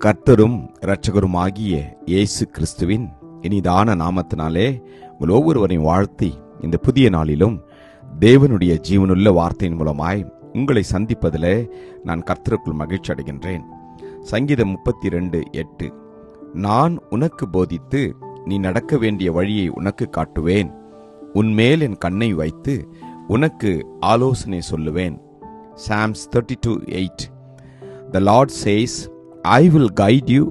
கர்த்தரும் இரட்சகருமாகிய இயேசு கிறிஸ்துவின் இனிதான நாமத்தினாலே உங்கள் ஒவ்வொருவரையும் வாழ்த்தி இந்த புதிய நாளிலும் தேவனுடைய ஜீவனுள்ள வார்த்தையின் மூலமாய் உங்களை சந்திப்பதிலே நான் கர்த்தருக்குள் மகிழ்ச்சி அடைகின்றேன். சங்கீதம் 32:8 நான் உனக்கு போதித்து நீ நடக்க வேண்டிய வழியை உனக்கு காட்டுவேன், உன்மேல் என் கண்ணை வைத்து உனக்கு ஆலோசனை சொல்லுவேன். Psalms 32:8 The Lord says, I will guide you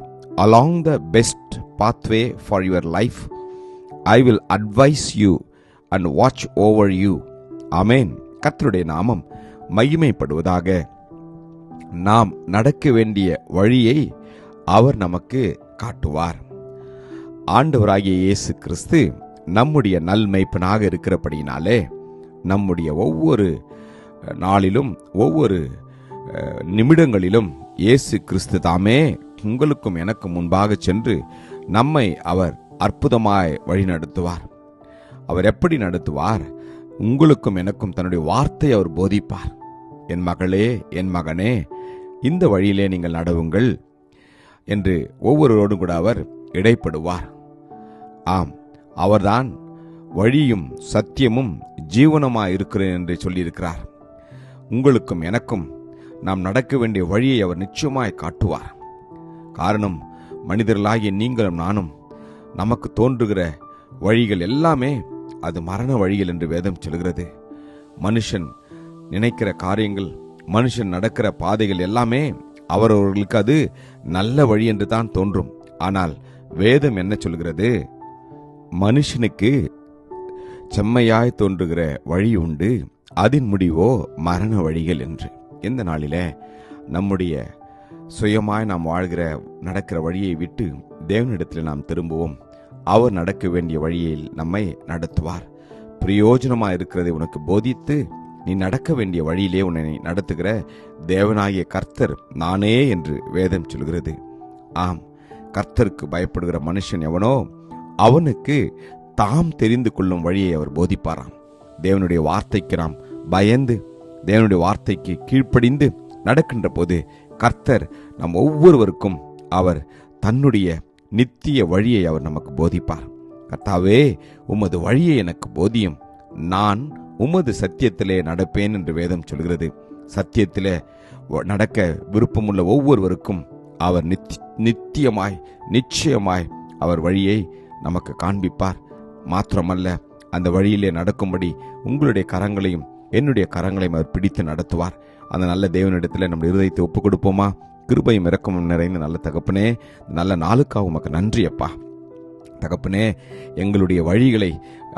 along the best pathway for your life. I will advise you and watch over you. Amen. கர்த்தருடைய நாமம் மகிமைப்படுவதாக. நாம் நடக்க வேண்டிய வழியை அவர் நமக்கு காட்டுவார். ஆண்டவராகிய இயேசு கிறிஸ்து நம்முடைய நல்மெய்ப்பனாக இருக்கிறபடியினாலே நம்முடைய ஒவ்வொரு நாளிலும் ஒவ்வொரு நிமிடங்களிலும் இயேசு கிறிஸ்து தாமே உங்களுக்கும் எனக்கு முன்பாக சென்று நம்மை அவர் அற்புதமாய் வழி நடத்துவார். அவர் எப்படி நடத்துவார்? உங்களுக்கும் எனக்கும் தன்னுடைய வார்த்தை அவர் போதிப்பார். என் மகளே, என் மகனே, இந்த வழியிலே நீங்கள் நடவுங்கள் என்று ஒவ்வொருவரோடும் கூட அவர் இடைப்படுவார். ஆம், அவர்தான் வழியும் சத்தியமும் ஜீவனமாய் இருக்கிறேன் என்று சொல்லியிருக்கிறார். உங்களுக்கும் எனக்கும் நாம் நடக்க வேண்டிய வழியை அவர் நிச்சயமாய் காட்டுவார். காரணம், மனிதர்களாகிய நீங்களும் நானும் நமக்கு தோன்றுகிற வழிகள் எல்லாமே அது மரண வழிகள் என்று வேதம் சொல்கிறது. மனுஷன் நினைக்கிற காரியங்கள், மனுஷன் நடக்கிற பாதைகள் எல்லாமே அவரவர்களுக்கு அது நல்ல வழி என்று தான் தோன்றும். ஆனால் வேதம் என்ன சொல்கிறது? மனுஷனுக்கு செம்மையாய் தோன்றுகிற வழி உண்டு, அதன் முடிவோ மரண வழிகள் என்று. இந்த நாளிலே நம்முடைய சுயமாய் நாம் வாழ்கிற நடக்கிற வழியை விட்டு தேவனிடத்தில் நாம் திரும்புவோம். அவர் நடக்க வேண்டிய வழியில் நம்மை நடத்துவார். பிரயோஜனமாக இருக்கிறதை உனக்கு போதித்து நீ நடக்க வேண்டிய வழியிலே உன்னை நடத்துகிற தேவனாகிய கர்த்தர் நானே என்று வேதம் சொல்கிறது. ஆம், கர்த்தருக்கு பயப்படுகிற மனுஷன் எவனோ அவனுக்கு தாம் தெரிந்து கொள்ளும் வழியை அவர் போதிப்பாராம். தேவனுடைய வார்த்தைக்கு நாம் பயந்து தேவனுடைய வார்த்தைக்கு கீழ்ப்படிந்து நடக்கின்ற போது கர்த்தர் நம் ஒவ்வொருவருக்கும் அவர் தன்னுடைய நித்திய வழியை அவர் நமக்கு போதிப்பார். கர்த்தாவே, உமது வழியை எனக்கு போதியும், நான் உமது சத்தியத்திலே நடப்பேன் என்று வேதம் சொல்கிறது. சத்தியத்திலே நடக்க விருப்பமுள்ள ஒவ்வொருவருக்கும் அவர் நித்தியமாய் நிச்சயமாய் அவர் வழியை நமக்கு காண்பிப்பார். மாத்திரமல்ல, அந்த வழியிலே நடக்கும்படி உங்களுடைய கரங்களையும் என்னுடைய கரங்களையும் அவர் பிடித்து நடத்துவார். அந்த நல்ல தேவனிடத்தில் நம்முடைய இருதயத்தை ஒப்புக் கொடுப்போமா? கிருபையும் இரக்கமும் நிறைந்த நல்ல தகப்பனே, நல்ல நாளுக்காக உமக்கு நன்றி அப்பா. தகப்பனே, எங்களுடைய வழிகளை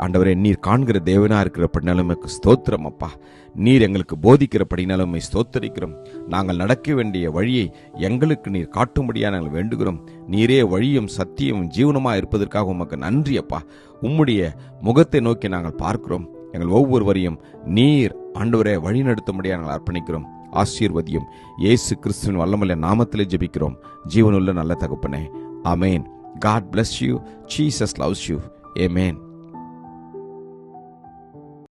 ஆண்டவரே நீர் காண்கிற தேவனா இருக்கிறபடினாலும் உமக்கு ஸ்தோத்திரம் அப்பா. நீர் எங்களுக்கு போதிக்கிறபடினாலும் உம்மை ஸ்தோத்தரிக்கிறோம். நாங்கள் நடக்க வேண்டிய வழியை எங்களுக்கு நீர் காட்டும்படியாக நாங்கள் வேண்டுகிறோம். நீரே வழியும் சத்தியமும் ஜீவனமாக இருப்பதற்காக உமக்கு நன்றி அப்பா. உம்முடைய முகத்தை நோக்கி நாங்கள் பார்க்கிறோம். எங்கள் ஒவ்வொருவரையும் நீர் ஆண்டவரே வழி நடத்தும்படியாக நாங்கள் அர்ப்பணிக்கிறோம். ஆசீர்வதியும். இயேசு கிறிஸ்துவின் வல்லமையுள்ள நாமத்திலே ஜெபிக்கிறோம் ஜீவனுள்ள நல்ல தகப்பனே. ஆமேன். God bless you. Jesus loves you. Amen.